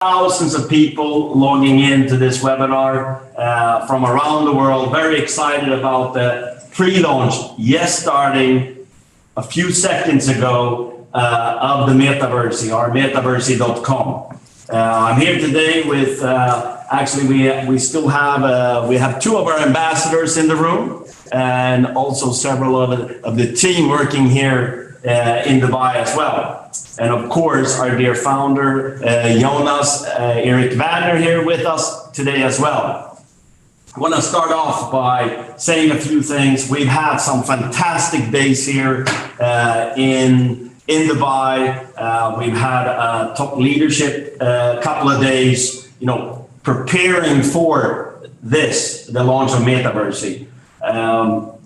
thousands of people logging into this webinar from around the world. Very excited about the pre-launch, starting a few seconds ago of the Metaversy, or Metaversy.com. I'm here today with, actually we still have, we have two of our ambassadors in the room and also several of the team working here in Dubai as well. And of course, our dear founder, Jonas Erik Werner, here with us today as well. I want to start off by saying a few things. We've had some fantastic days here in Dubai. We've had a top leadership couple of days, preparing for the launch of Metaversy.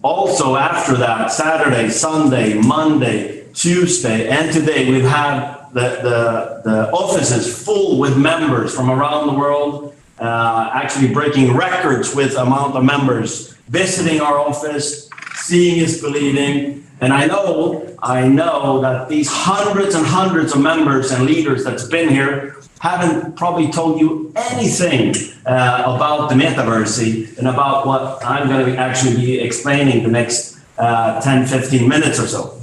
Also after that, Saturday, Sunday, Monday, Tuesday, and today, we've had the offices full with members from around the world, actually breaking records with amount of members visiting our office. Seeing is believing. And I know that these hundreds and hundreds of members and leaders that's been here haven't probably told you anything about the Metaversy and about what I'm going to actually be explaining the next 10, 15 minutes or so.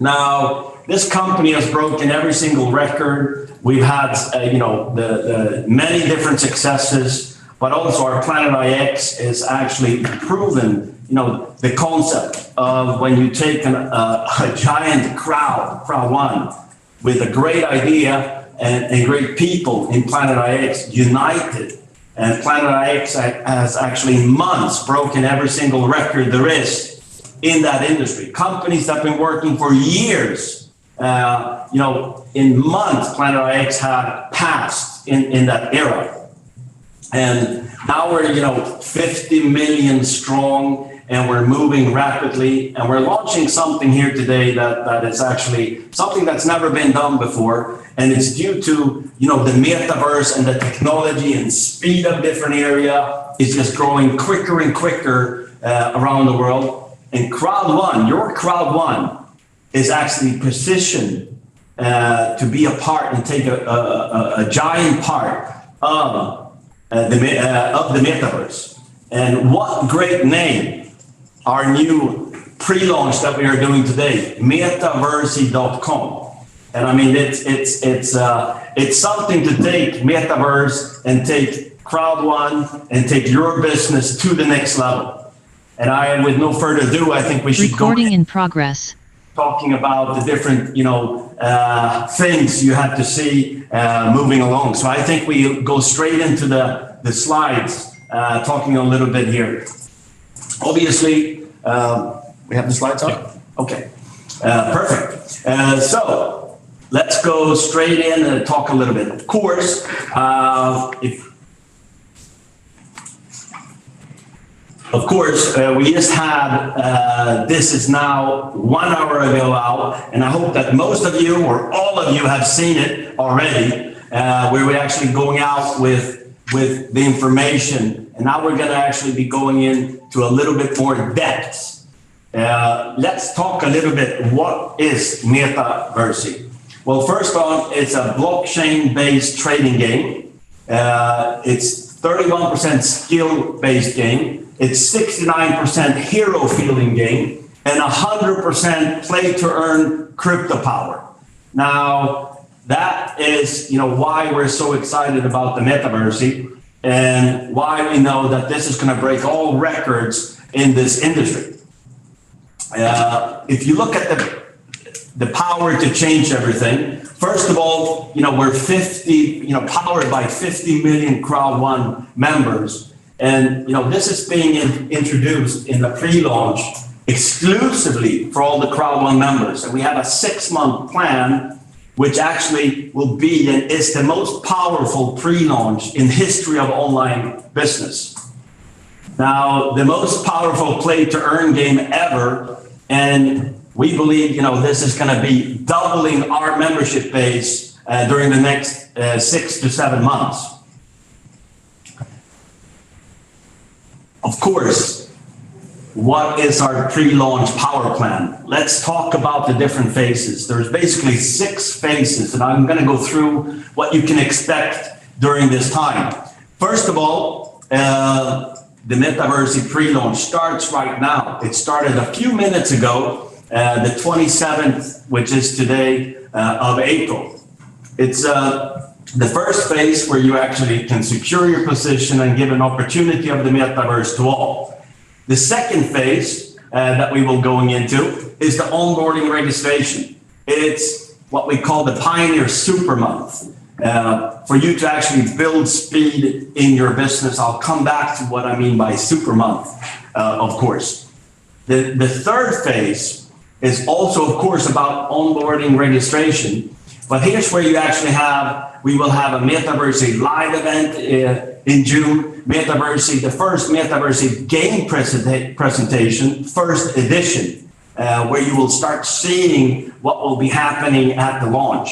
Now, this company has broken every single record. We've had, the many different successes, but also our Planet IX is actually proven, the concept of when you take a giant Crowd1 with a great idea and great people in Planet IX united. And Planet IX has actually in months broken every single record there is in that industry. Companies that have been working for years, in months, Planet IX had passed in that era. And now we're, 50 million strong, and we're moving rapidly, and we're launching something here today that is actually something that's never been done before. And it's due to, the metaverse and the technology and speed of different area is just growing quicker and quicker around the world. And Crowd1, your Crowd1 is actually positioned to be a part and take a giant part of the Metaverse. And what great name, our new pre-launch that we are doing today, Metaversy.com. And I mean, it's something to take Metaverse and take Crowd1 and take your business to the next level. And with no further ado, I think we should Recording in progress. Talking about the different, things you have to see moving along. So I think we go straight into the slides, talking a little bit here. Obviously, we have the slides up? Yeah. Okay, perfect. So let's go straight in and talk a little bit. Of course, we just had, this is now 1 hour ago out, and I hope that most of you or all of you have seen it already, where we're actually going out with the information. And now we're going to actually be going into a little bit more depth. Let's talk a little bit, what is Metaversy? Well, first off, it's a blockchain-based trading game. It's 31% skill-based game. It's 69% hero feeling game and 100% play to earn crypto power. Now, that is, why we're so excited about the Metaversy and why we know that this is going to break all records in this industry. If you look at the power to change everything, first of all, we're 50, powered by 50 million Crowd1 members. And this is being introduced in the pre-launch exclusively for all the Crowd1 members. And we have a 6-month plan, which actually will be and is the most powerful pre-launch in history of online business. Now, the most powerful play to earn game ever. And we believe, this is going to be doubling our membership base during the next 6 to 7 months. Of course, what is our pre-launch power plan? Let's talk about the different phases. There's basically 6 phases, and I'm going to go through what you can expect during this time. First of all, the Metaversy pre-launch starts right now. It started a few minutes ago, the 27th, which is today, of April. It's the first phase where you actually can secure your position and give an opportunity of the metaverse to all. The second phase that we will going into is the onboarding registration. It's what we call the Pioneer Super Month. For you to actually build speed in your business. I'll come back to what I mean by Super Month, of course. The third phase is also, of course, about onboarding registration. But here's where you actually we will have a Metaversy live event in June. Metaversy, the first Metaversy game presentation, first edition, where you will start seeing what will be happening at the launch.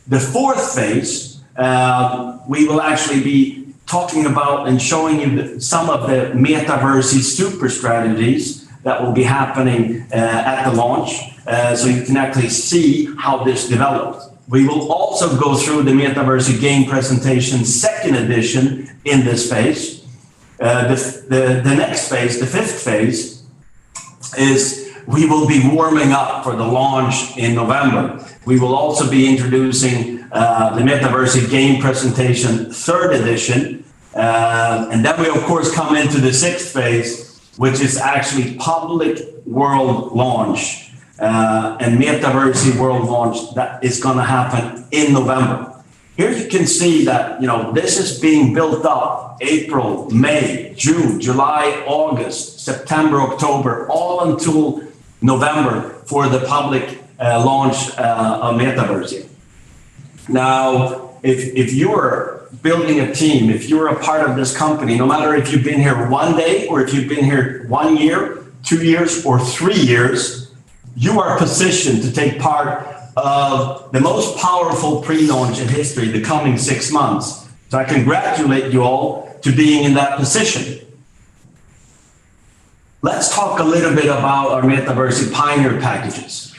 The fourth phase, we will actually be talking about and showing you some of the Metaversy super strategies that will be happening at the launch, so you can actually see how this developed. We will also go through the Metaversy game presentation second edition in this phase. The next phase, the fifth phase, is we will be warming up for the launch in November. We will also be introducing the Metaversy game presentation third edition. And then we, of course, come into the sixth phase, which is actually public world launch. And Metaversy world launch that is going to happen in November. Here you can see that, this is being built up April, May, June, July, August, September, October, all until November for the public launch of Metaversy. Now, if you're building a team, if you're a part of this company, no matter if you've been here one day or if you've been here 1 year, 2 years, or 3 years, you are positioned to take part of the most powerful pre-launch in history, the coming 6 months. So I congratulate you all to being in that position. Let's talk a little bit about our Metaversy Pioneer packages.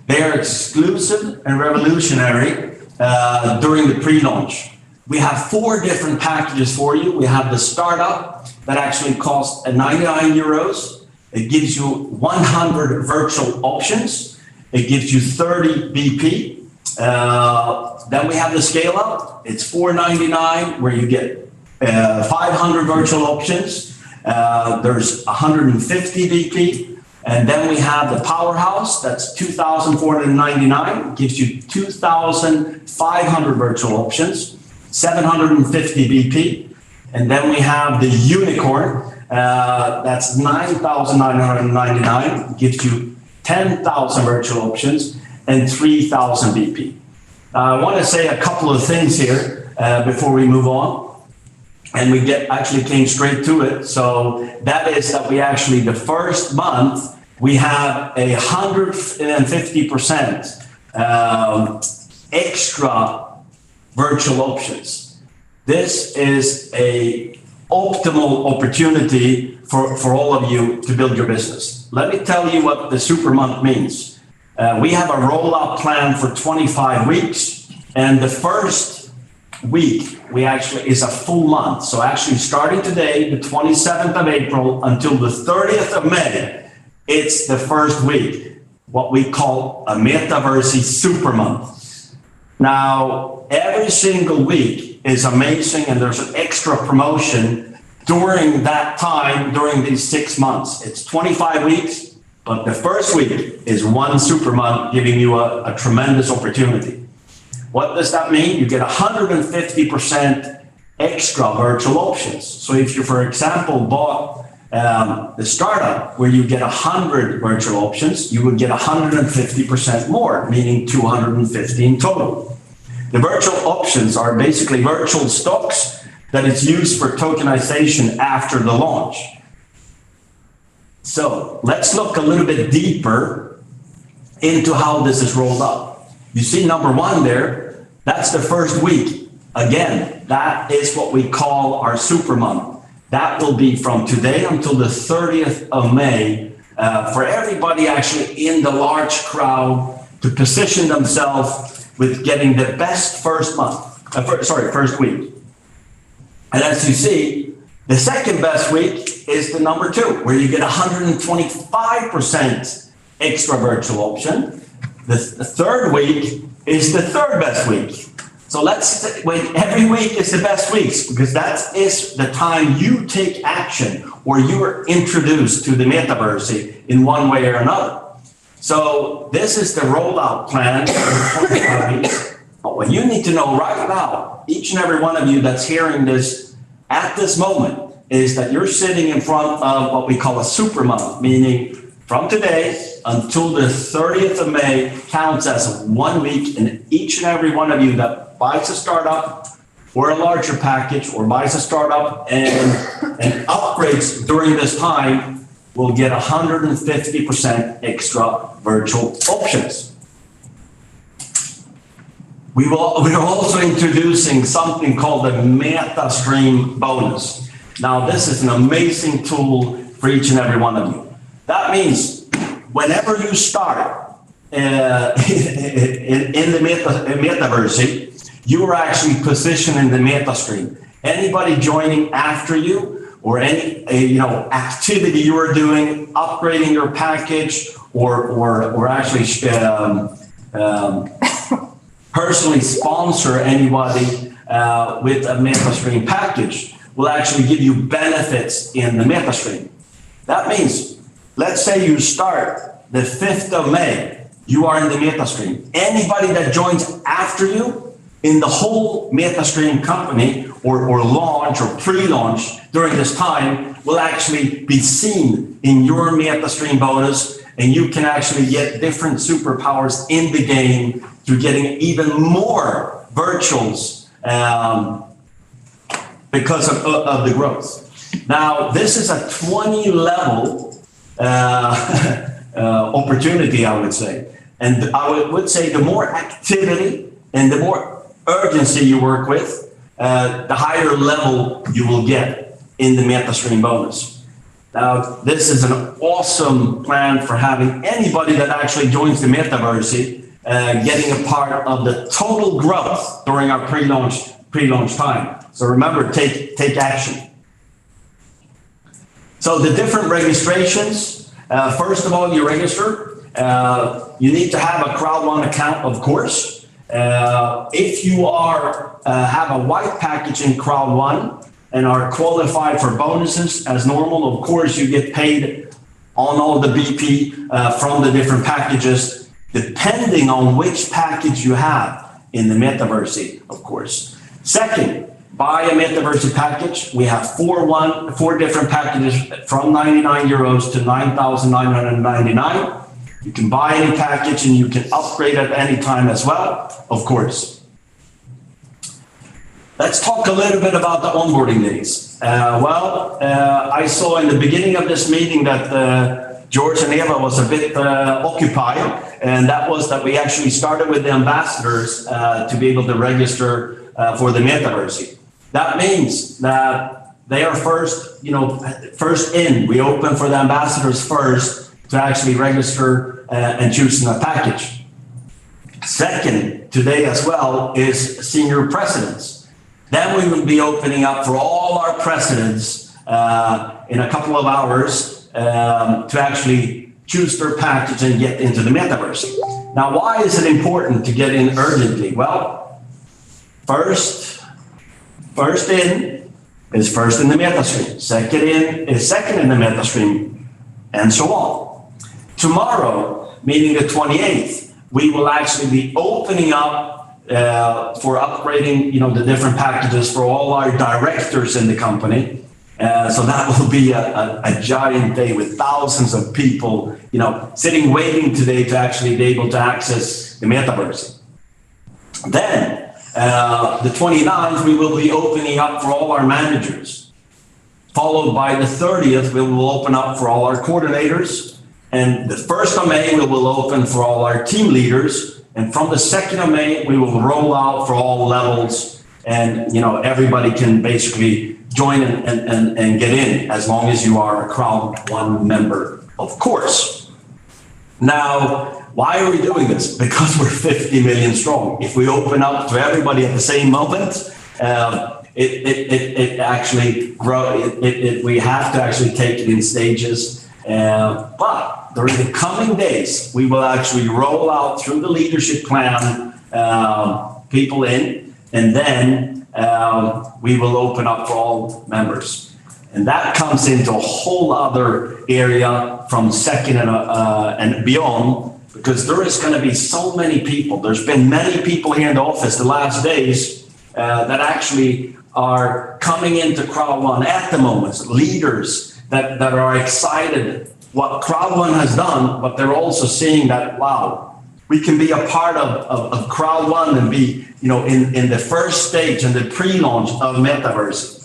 They are exclusive and revolutionary during the pre-launch. We have 4 different packages for you. We have the startup that actually costs 99 euros. It gives you 100 virtual options. It gives you 30 BP. Then we have the scale up. It's $4.99 where you get 500 virtual options. There's 150 BP. And then we have the powerhouse. That's 2,499. Gives you 2,500 virtual options, 750 BP. And then we have the unicorn. That's 9,999, gives you 10,000 virtual options and 3,000 BP. I want to say a couple of things here before we move on, and we actually came straight to it. So that is that we actually, the first month, we have 150% extra virtual options. This is a optimal opportunity for all of you to build your business. Let me tell you what the super month means. We have a rollout plan for 25 weeks, and the first week is a full month. So actually starting today, the 27th of April until the 30th of May, it's the first week, what we call a Metaversy super month. Now, every single week is amazing, and there's an extra promotion during that time, during these 6 months. It's 25 weeks, but the first week is one super month, giving you a tremendous opportunity. What does that mean? You get 150% extra virtual options. So if you, for example, bought the startup where you get 100 virtual options, you would get 150% more, meaning 250 in total. The virtual options are basically virtual stocks that is used for tokenization after the launch. So let's look a little bit deeper into how this is rolled up. You see number 1 there, that's the first week. Again, that is what we call our super month. That will be from today until the 30th of May for everybody actually in the large crowd to position themselves with getting the best first week. And as you see, the second best week is the number 2, where you get 125% extra virtual option. The third week is the third best week. So every week is the best weeks, because that is the time you take action or you are introduced to the Metaversy in one way or another. So this is the rollout plan for 25 weeks. But what you need to know right now, each and every one of you that's hearing this at this moment, is that you're sitting in front of what we call a super month, meaning from today until the 30th of May counts as 1 week, and each and every one of you that buys a startup or a larger package or buys a startup and upgrades during this time will get 150% extra virtual options. We are also introducing something called the Metastream Bonus. Now, this is an amazing tool for each and every one of you. That means whenever you start in the Metaversy, you are actually positioned in the Metastream. Anybody joining after you, or any activity you are doing, upgrading your package, or actually personally sponsor anybody with a Metastream package, will actually give you benefits in the Metastream. That means, let's say you start the 5th of May, you are in the Metastream. Anybody that joins after you in the whole Metastream company or launch or pre-launch during this time will actually be seen in your Metastream bonus, and you can actually get different superpowers in the game through getting even more virtuals because of the growth. Now, this is a 20-level opportunity, I would say. And I would say the more activity and the more urgency you work with, the higher level you will get in the Metastream bonus. Now, this is an awesome plan for having anybody that actually joins the Metaversy getting a part of the total growth during our pre-launch time. So remember, take action. So the different registrations, first of all, you register. You need to have a Crowd1 account, of course. If you have a white package in Crowd1 and are qualified for bonuses as normal, of course, you get paid on all the BP from the different packages, depending on which package you have in the Metaversy, of course. Second, buy a Metaversy package. We have four different packages from 99 euros to 9,999. You can buy any package and you can upgrade at any time as well, of course. Let's talk a little bit about the onboarding days. I saw in the beginning of this meeting that George and Eva was a bit occupied, and that was that we actually started with the ambassadors to be able to register for the Metaversy. That means that they are first in. We open for the ambassadors first to actually register and choose a package. Second, today as well, is senior presidents. Then we will be opening up for all our presidents in a couple of hours to actually choose their package and get into the Metaverse. Now, why is it important to get in urgently? Well, first in is first in the Metastream. Second in is second in the Metastream, and so on. Tomorrow, meaning the 28th, we will actually be opening up for upgrading, the different packages for all our directors in the company. So that will be a giant day with thousands of people, sitting waiting today to actually be able to access the Metaverse. Then, the 29th, we will be opening up for all our managers. Followed by the 30th, we will open up for all our coordinators. And the 1st of May, we will open for all our team leaders. And from the 2nd of May, we will roll out for all levels and everybody can basically join and get in as long as you are a Crowd1 member, of course. Now, why are we doing this? Because we're 50 million strong. If we open up to everybody at the same moment, it actually grow. We have to actually take it in stages. But during the coming days, we will actually roll out through the leadership plan people in, and then we will open up for all members. And that comes into a whole other area from second and beyond, because there is going to be so many people. There's been many people here in the office the last days that actually are coming into Crowd1 at the moment, leaders that are excited what Crowd1 has done, but they're also seeing that, wow, we can be a part of Crowd1 and be, in the first stage and the pre-launch of Metaversy.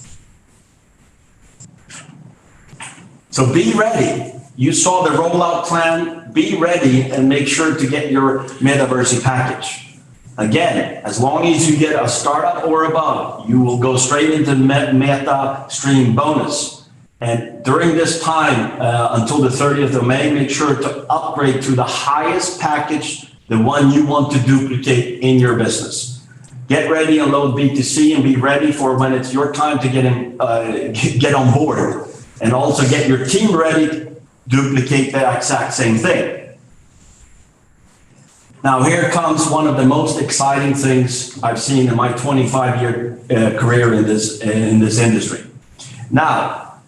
So be ready. You saw the rollout plan. Be ready and make sure to get your Metaversy package. Again, as long as you get a startup or above, you will go straight into Metastream Bonus. And during this time, until the 30th of May, make sure to upgrade to the highest package, the one you want to duplicate in your business. Get ready and load B2C and be ready for when it's your time to get on board. And also get your team ready to duplicate the exact same thing. Now here comes one of the most exciting things I've seen in my 25-year career in this industry. Now,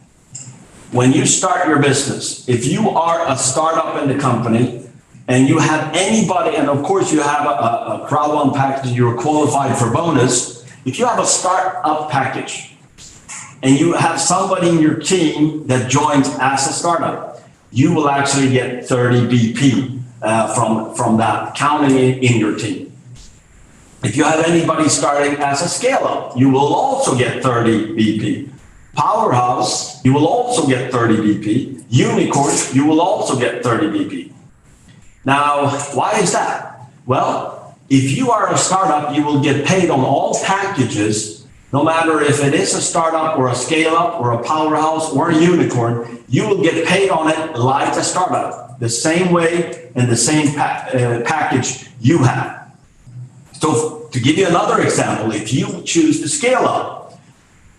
when you start your business, if you are a startup in the company and you have anybody, and of course you have a Crowd1 package, you're qualified for bonus. If you have a startup package, and you have somebody in your team that joins as a startup, you will actually get 30 BP from that, counting it in your team. If you have anybody starting as a scale-up, you will also get 30 BP. Powerhouse, you will also get 30 BP. Unicorn, you will also get 30 BP. Now, why is that? Well, if you are a startup, you will get paid on all packages. No matter if it is a startup or a scale-up or a powerhouse or a unicorn, you will get paid on it like a startup, the same way and the same package you have. So to give you another example, if you choose to scale up,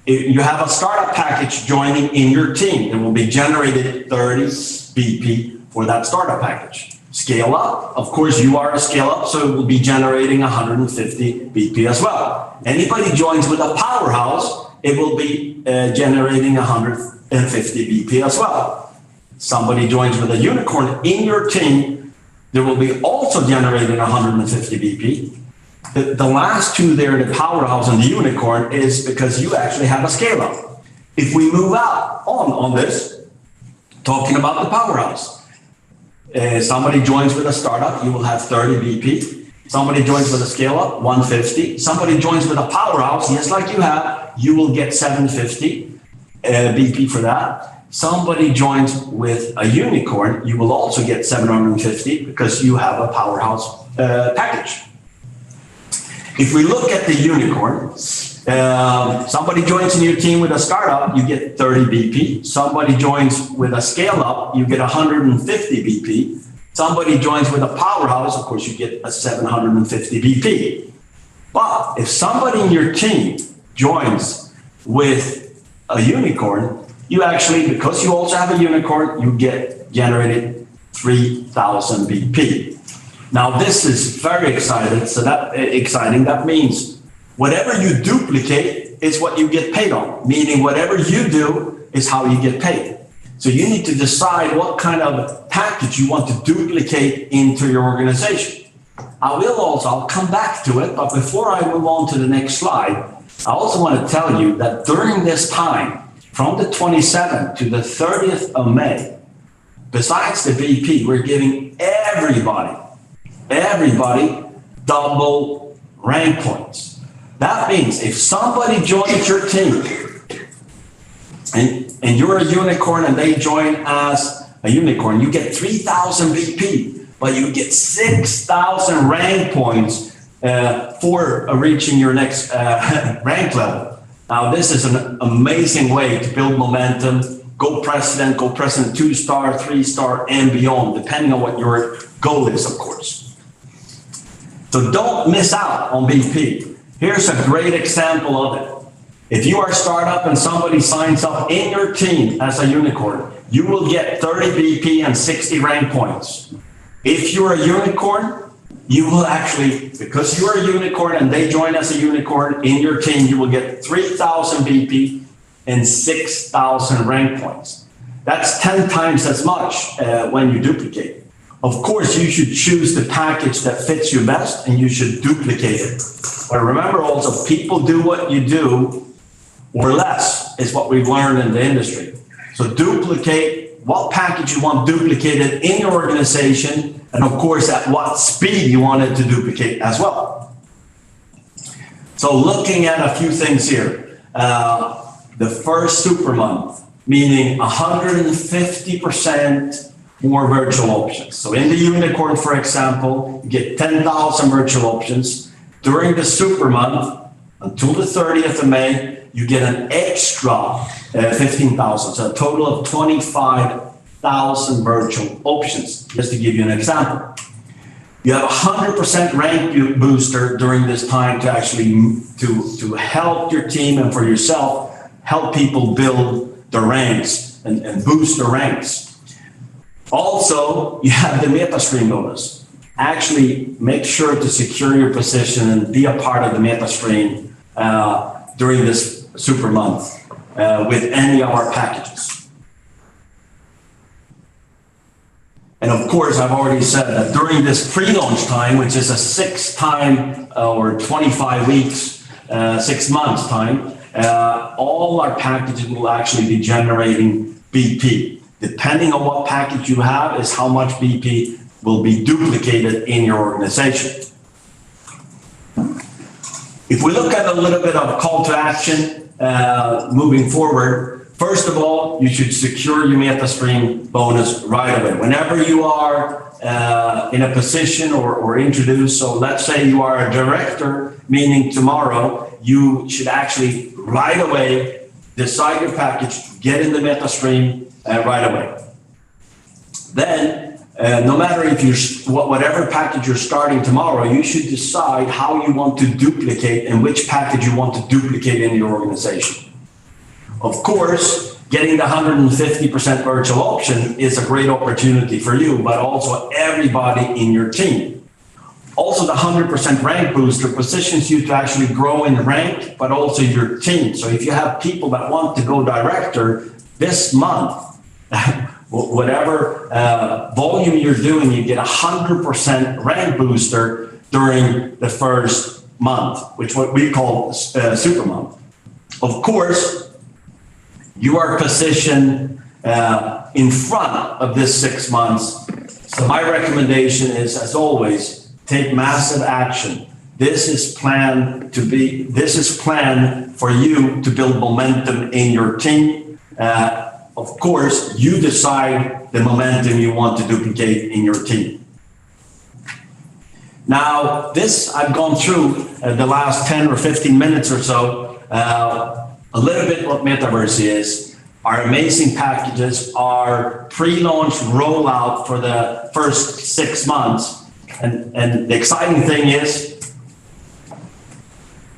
if you have a startup package joining in your team, it will be generated 30 BP for that startup package. Scale up, of course, you are a scale up, so it will be generating 150 BP as well. Anybody joins with a powerhouse, it will be generating 150 BP as well. Somebody joins with a unicorn in your team, there will be also generating 150 BP. The last two there, the powerhouse and the unicorn, is because you actually have a scale up. If we move out on this, talking about the powerhouse, somebody joins with a startup, you will have 30 BP. Somebody joins with a scale up, 150. Somebody joins with a powerhouse, just like you will get 750 BP for that. Somebody joins with a unicorn, you will also get 750 because you have a powerhouse package. If we look at the unicorn, somebody joins in your team with a startup, you get 30 BP. Somebody joins with a scale up, you get 150 BP. Somebody joins with a powerhouse, of course, you get a 750 BP. But if somebody in your team joins with a unicorn, you actually, because you also have a unicorn, you get generated 3,000 BP. Now this is very exciting. That means whatever you duplicate is what you get paid on, meaning whatever you do is how you get paid. So you need to decide what kind of package you want to duplicate into your organization. I'll come back to it, but before I move on to the next slide, I also want to tell you that during this time, from the 27th to the 30th of May, besides the BP, we're giving everybody double rank points. That means if somebody joins your team and you're a unicorn and they join as a unicorn, you get 3,000 BP, but you get 6,000 rank points for reaching your next rank level. Now, this is an amazing way to build momentum, go President 2-star, 3-star, and beyond, depending on what your goal is, of course. So don't miss out on BP. Here's a great example of it. If you are a startup and somebody signs up in your team as a unicorn, you will get 30 BP and 60 rank points. If you're a unicorn, you will actually, because you're a unicorn and they join as a unicorn in your team, you will get 3,000 BP and 6,000 rank points. That's 10 times as much when you duplicate. Of course, you should choose the package that fits you best and you should duplicate it. But remember also, people do what you do or less is what we've learned in the industry. So duplicate what package you want duplicated in your organization, and of course, at what speed you want it to duplicate as well. So looking at a few things here, the first super month, meaning 150% more virtual options. So in the unicorn, for example, you get 10,000 virtual options. During the super month, until the 30th of May, you get an extra 15,000, so a total of 25,000 virtual options, just to give you an example. You have 100% rank booster during this time to actually to help your team and for yourself, help people build their ranks and boost their ranks. Also, you have the Metastream Bonus. Actually, make sure to secure your position and be a part of the Metastream during this super month with any of our packages. And of course, I've already said that during this pre-launch time, which is a 6-time or 25 weeks, 6 months time, all our packages will actually be generating BP. Depending on what package you have is how much BP will be duplicated in your organization. If we look at a little bit of call to action moving forward, first of all, you should secure your Metastream bonus right away. Whenever you are in a position or introduced, so let's say you are a director, meaning tomorrow, you should actually right away decide your package, get in the Metastream right away. Then, no matter if you whatever package you're starting tomorrow, you should decide how you want to duplicate and which package you want to duplicate in your organization. Of course, getting the 150% virtual option is a great opportunity for you, but also everybody in your team. Also, the 100% rank booster positions you to actually grow in rank, but also your team. So if you have people that want to go director this month, whatever volume you're doing, you get 100% rank booster during the first month, which what we call super month. Of course, you are positioned in front of this 6 months. So my recommendation is, as always, take massive action. This is planned for you to build momentum in your team. Of course, you decide the momentum you want to duplicate in your team. Now, this I've gone through the last 10 or 15 minutes or so, a little bit what Metaversy is, our amazing packages, our pre-launch rollout for the first 6 months. And the exciting thing is,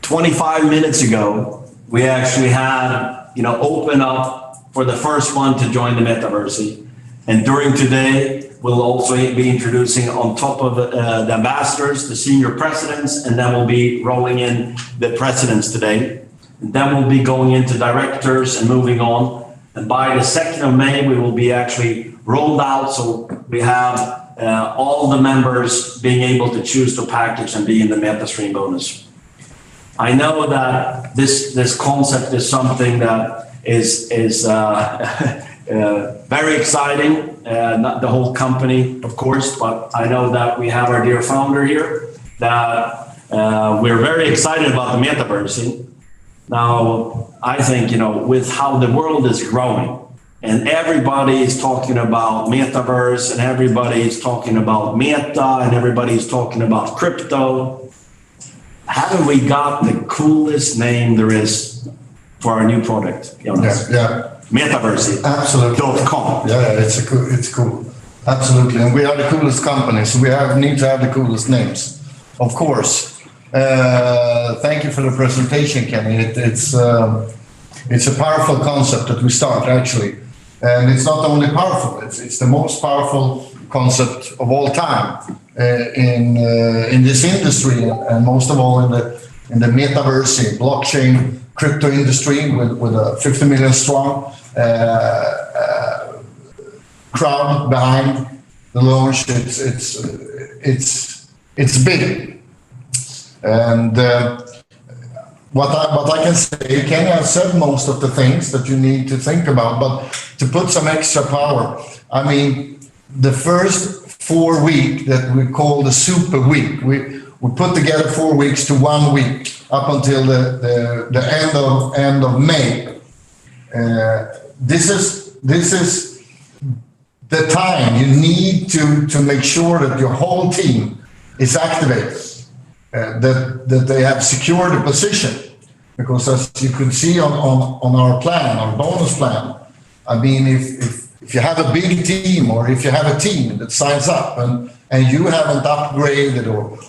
25 minutes ago, we actually had, open up for the first one to join the Metaversy. And during today, we'll also be introducing on top of the ambassadors, the senior presidents, and then we'll be rolling in the presidents today. And then we'll be going into directors and moving on. And by the 2nd of May, we will be actually rolled out. So we have all the members being able to choose the package and be in the Metastream bonus. I know that this concept is something that is very exciting, not the whole company, of course, but I know that we have our dear founder here, that we're very excited about the Metaversy. Now, I think, with how the world is growing and everybody is talking about Metaverse and everybody is talking about Meta and everybody is talking about crypto, haven't we got the coolest name there is for our new product, Jonas? Yeah. Metaversy. Absolutely. .com. Yeah, it's cool. Absolutely. And we are the coolest company, so we need to have the coolest names. Of course. Thank you for the presentation, Kenny. It's a powerful concept that we start, actually. And it's not only powerful, it's the most powerful concept of all time in this industry, and most of all in the Metaversy, blockchain, crypto industry with a 50 million strong crowd behind the launch. It's big. And what I can say, Kenny has said most of the things that you need to think about, but to put some extra power, I mean, the first 4 weeks that we call the super week, we put together 4 weeks to 1 week up until the end of May. This is the time you need to make sure that your whole team is activated, that they have secured a position, because as you can see on our plan, our bonus plan, I mean, if you have a big team, or if you have a team that signs up and you haven't upgraded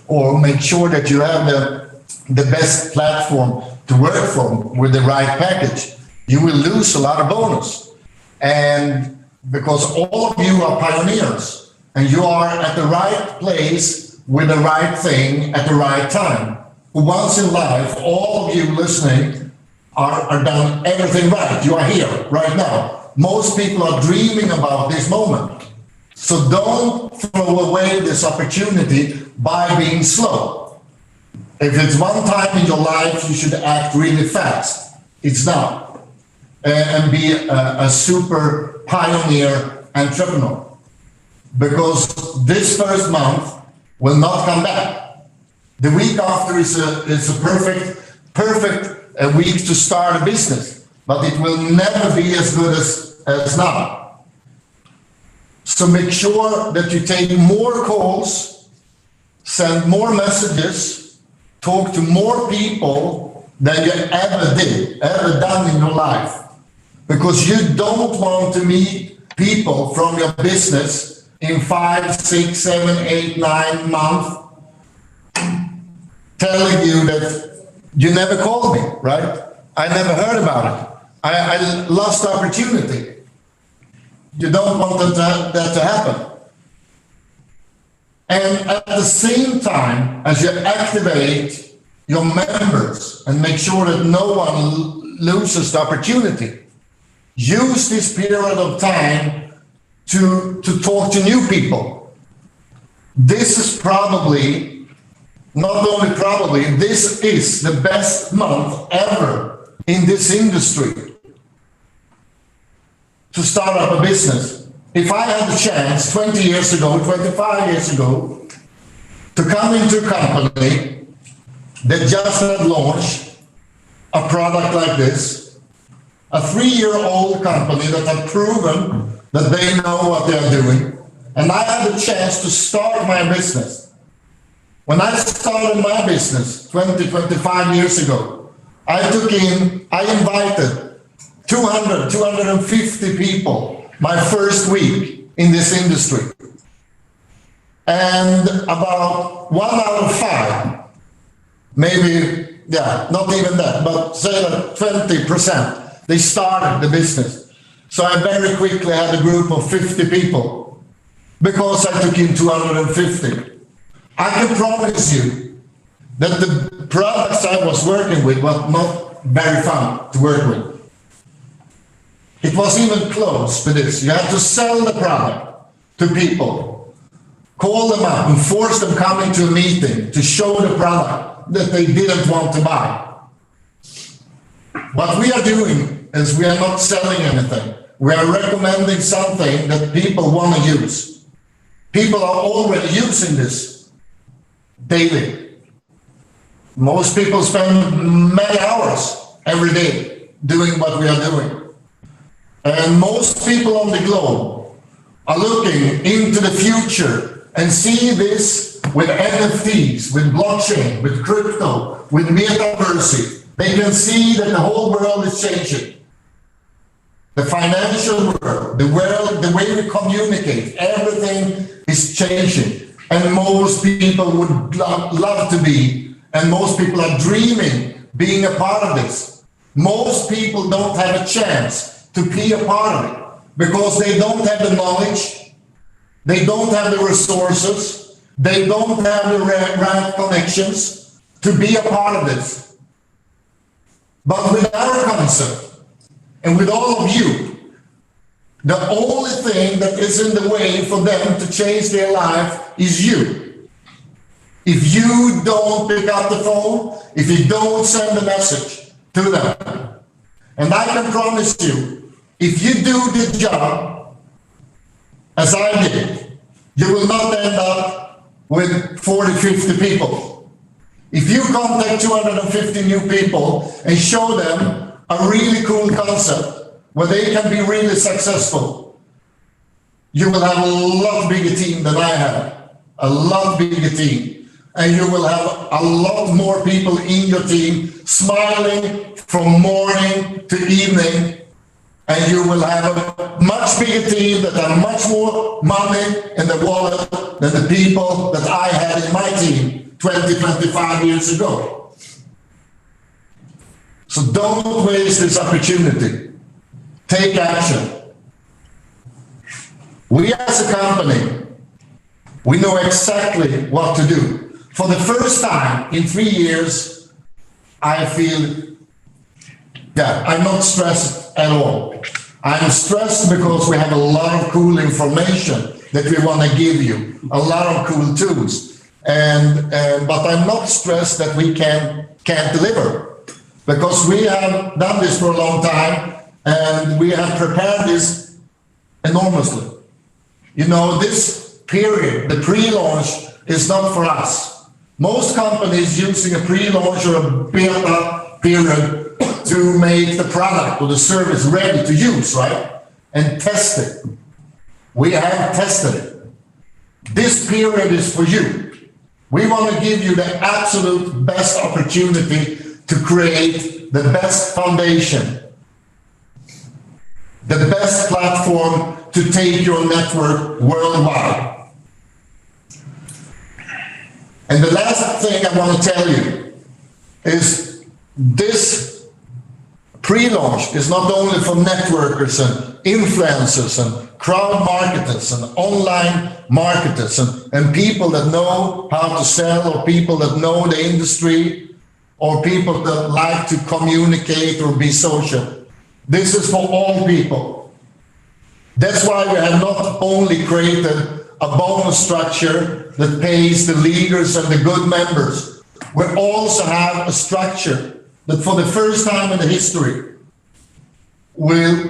or make sure that you have the best platform to work from with the right package, you will lose a lot of bonus. And because all of you are pioneers and you are at the right place with the right thing at the right time. Once in life, all of you listening are done everything right. You are here right now. Most people are dreaming about this moment. So don't throw away this opportunity by being slow. If it's one time in your life, you should act really fast. It's now. And be a super pioneer entrepreneur. Because this first month will not come back. The week after is a perfect week to start a business, but it will never be as good as now. So make sure that you take more calls, send more messages, talk to more people than you ever done in your life. Because you don't want to meet people from your business in 5, 6, 7, 8, 9 months telling you that you never called me, right? I never heard about it. I lost the opportunity. You don't want that to happen. And at the same time, as you activate your members and make sure that no one loses the opportunity, use this period of time to talk to new people. This is probably, not only probably, this is the best month ever in this industry to start up a business. If I had the chance 20 years ago, 25 years ago, to come into a company that just had launched a product like this, a 3-year-old company that had proven that they know what they're doing, and I had the chance to start my business. When I started my business 20, 25 years ago, I invited 200, 250 people my first week in this industry. And about 1 out of 5, maybe, yeah, not even that, but say that 20%, they started the business. So I very quickly had a group of 50 people because I took in 250. I can promise you that the products I was working with were not very fun to work with. It was even close to this. You had to sell the product to people, call them up and force them coming to a meeting to show the product that they didn't want to buy. What we are doing is we are not selling anything. We are recommending something that people want to use. People are already using this daily. Most people spend many hours every day doing what we are doing. And most people on the globe are looking into the future and see this with NFTs, with blockchain, with crypto, with Metaversy. They can see that the whole world is changing. The financial world, the way we communicate, everything is changing. And most people would love to be, and most people are dreaming being a part of this. Most people don't have a chance to be a part of it because they don't have the knowledge, they don't have the resources, they don't have the right connections to be a part of this. But with our concept, and with all of you, the only thing that is in the way for them to change their life is you. If you don't pick up the phone, if you don't send a message to them, and I can promise you, if you do the job as I did, you will not end up with 40, 50 people. If you contact 250 new people and show them a really cool concept where they can be really successful, you will have a lot bigger team than I have, a lot bigger team. And you will have a lot more people in your team smiling from morning to evening. And you will have a much bigger team that have much more money in the wallet than the people that I had in my team 20, 25 years ago. So don't waste this opportunity. Take action. We as a company, we know exactly what to do. For the first time in 3 years, I feel, I'm not stressed at all. I'm stressed because we have a lot of cool information that we want to give you, a lot of cool tools. But I'm not stressed that we can't deliver. Because we have done this for a long time and we have prepared this enormously. You know, this period, the pre-launch, is not for us. Most companies using a pre-launch or a beta period to make the product or the service ready to use, right? And test it. We have tested it. This period is for you. We want to give you the absolute best opportunity to create the best foundation, the best platform to take your network worldwide. And the last thing I want to tell you is this pre-launch is not only for networkers and influencers and crowd marketers and online marketers and people that know how to sell, or people that know the industry, or people that like to communicate or be social. This is for all people. That's why we have not only created a bonus structure that pays the leaders and the good members, we also have a structure that for the first time in the history will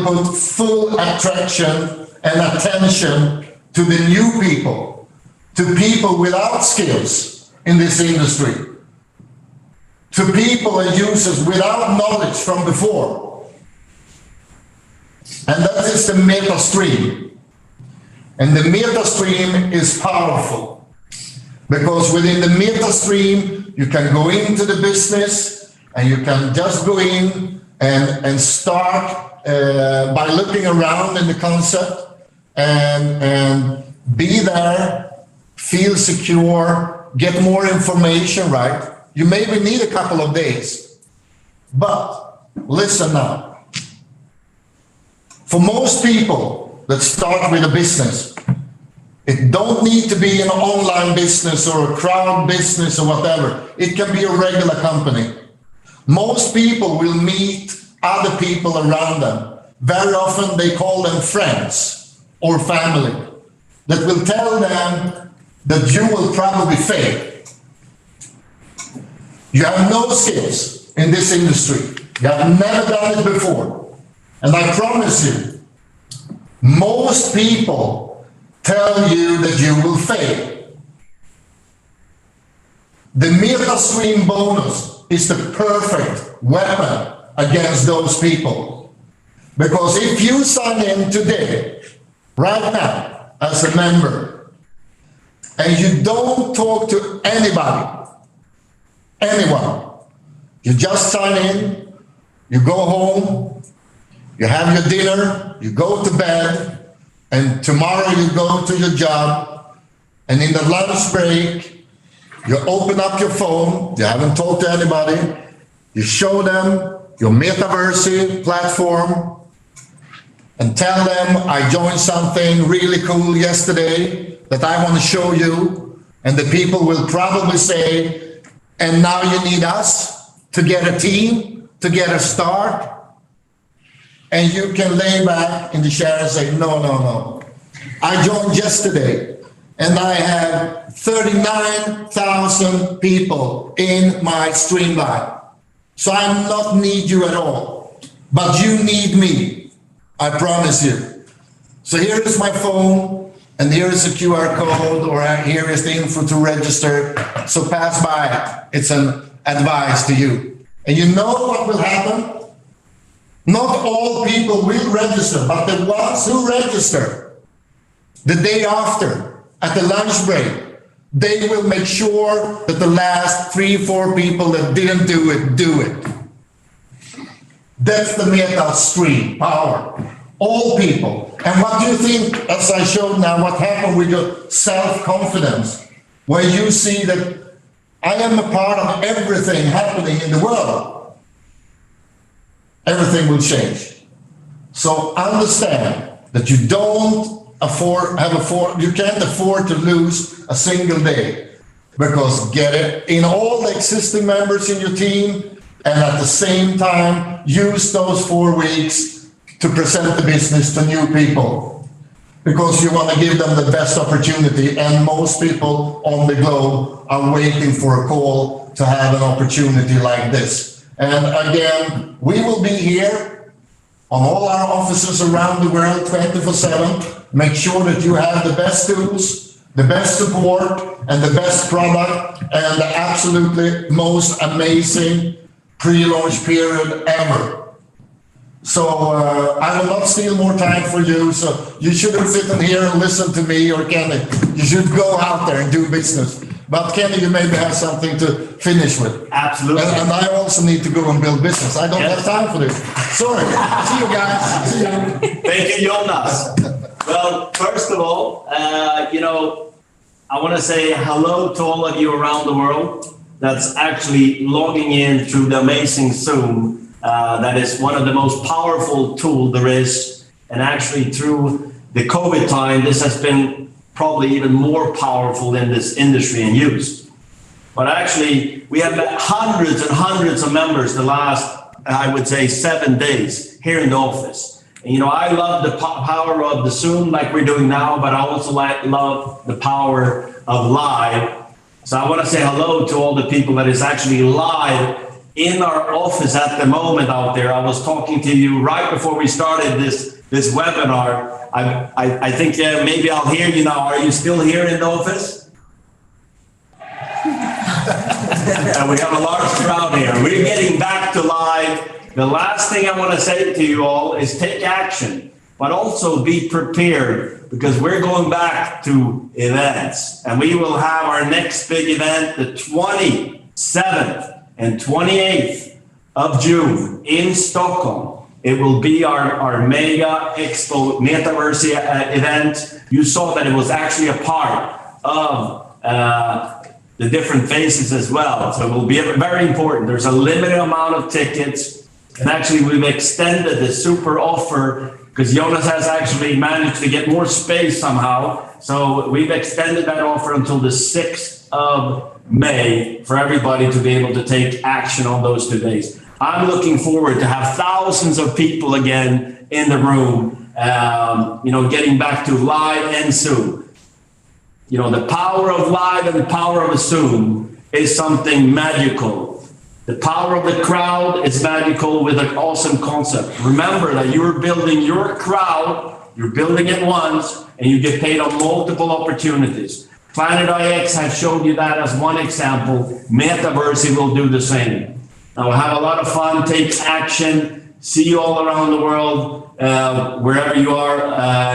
put full attraction and attention to the new people, to people without skills in this industry, to people and users without knowledge from before. And that is the Metastream. And the Metastream is powerful because within the Metastream, you can go into the business and you can just go in and start by looking around in the concept and be there, feel secure, get more information, right? You maybe need a couple of days, but listen now. For most people that start with a business, it don't need to be an online business or a crowd business or whatever. It can be a regular company. Most people will meet other people around them. Very often they call them friends or family that will tell them that you will probably fail. You have no skills in this industry. You have never done it before. And I promise you, most people tell you that you will fail. The Metastream Bonus is the perfect weapon against those people. Because if you sign in today, right now, as a member, and you don't talk to anybody, anyone. You just sign in, you go home, you have your dinner, you go to bed, and tomorrow you go to your job, and in the lunch break, you open up your phone, you haven't talked to anybody, you show them your Metaversy platform, and tell them, I joined something really cool yesterday that I want to show you, and the people will probably say, and now you need us to get a team, to get a start, and you can lay back in the chair and say, no, no, no. I joined yesterday, and I have 39,000 people in my streamline. So I not need you at all, but you need me, I promise you. So here is my phone, and here is a QR code, or here is the info to register. So pass by, it's an advice to you. And you know what will happen? Not all people will register, but the ones who register the day after, at the lunch break, they will make sure that the last 3-4 people that didn't do it, do it. That's the Metastream power. All people. And what do you think, as I showed now, what happened with your self-confidence, where you see that I am a part of everything happening in the world? Everything will change. So understand that you you can't afford to lose a single day, because get it in all the existing members in your team, and at the same time use those 4 weeks to present the business to new people, because you want to give them the best opportunity, and most people on the globe are waiting for a call to have an opportunity like this. And again, we will be here on all our offices around the world 24/7. Make sure that you have the best tools, the best support, and the best product, and the absolutely most amazing pre-launch period ever. So I will not steal more time for you, so you shouldn't sit in here and listen to me or Kenny. You should go out there and do business. But Kenny, you maybe have something to finish with. Absolutely. And I also need to go and build business. I don't have time for this. Sorry. See you guys. See you. Thank you, Jonas. Well, first of all, I want to say hello to all of you around the world that's actually logging in through the amazing Zoom. That is one of the most powerful tools there is. And actually through the COVID time, this has been probably even more powerful in this industry and use. But actually, we have met hundreds and hundreds of members the last, I would say, 7 days here in the office. And, I love the power of the Zoom like we're doing now, but I also love the power of live. So I want to say hello to all the people that is actually live in our office at the moment out there. I was talking to you right before we started this webinar. I think maybe I'll hear you now. Are you still here in the office? And we have a large crowd here. We're getting back to live. The last thing I want to say to you all is take action, but also be prepared, because we're going back to events, and we will have our next big event the 27th and 28th of June in Stockholm. It will be our mega expo Metaversy event. You saw that it was actually a part of the different phases as well. So it will be very important. There's a limited amount of tickets. And actually we've extended the super offer because Jonas has actually managed to get more space somehow. So we've extended that offer until the 6th of May for everybody to be able to take action on those 2 days. I'm looking forward to have thousands of people again in the room, getting back to live and Zoom. The power of live and the power of Zoom is something magical. The power of the crowd is magical with an awesome concept. Remember that you're building your crowd, you're building it once, and you get paid on multiple opportunities. Planet IX has showed you that as one example. Metaversy will do the same. Now, have a lot of fun, take action, see you all around the world, wherever you are,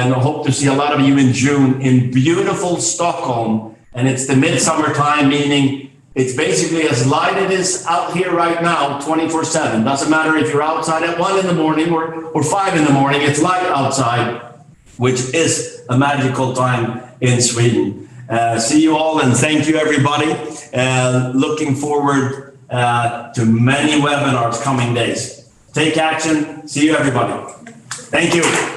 and I hope to see a lot of you in June in beautiful Stockholm. and it's the midsummer time, meaning it's basically as light it is out here right now, 24/7. Doesn't matter if you're outside at 1 in the morning or 5 in the morning, it's light outside, which is a magical time in Sweden. See you all, and thank you, everybody. Looking forward to many webinars coming days. Take action. See you, everybody. Thank you.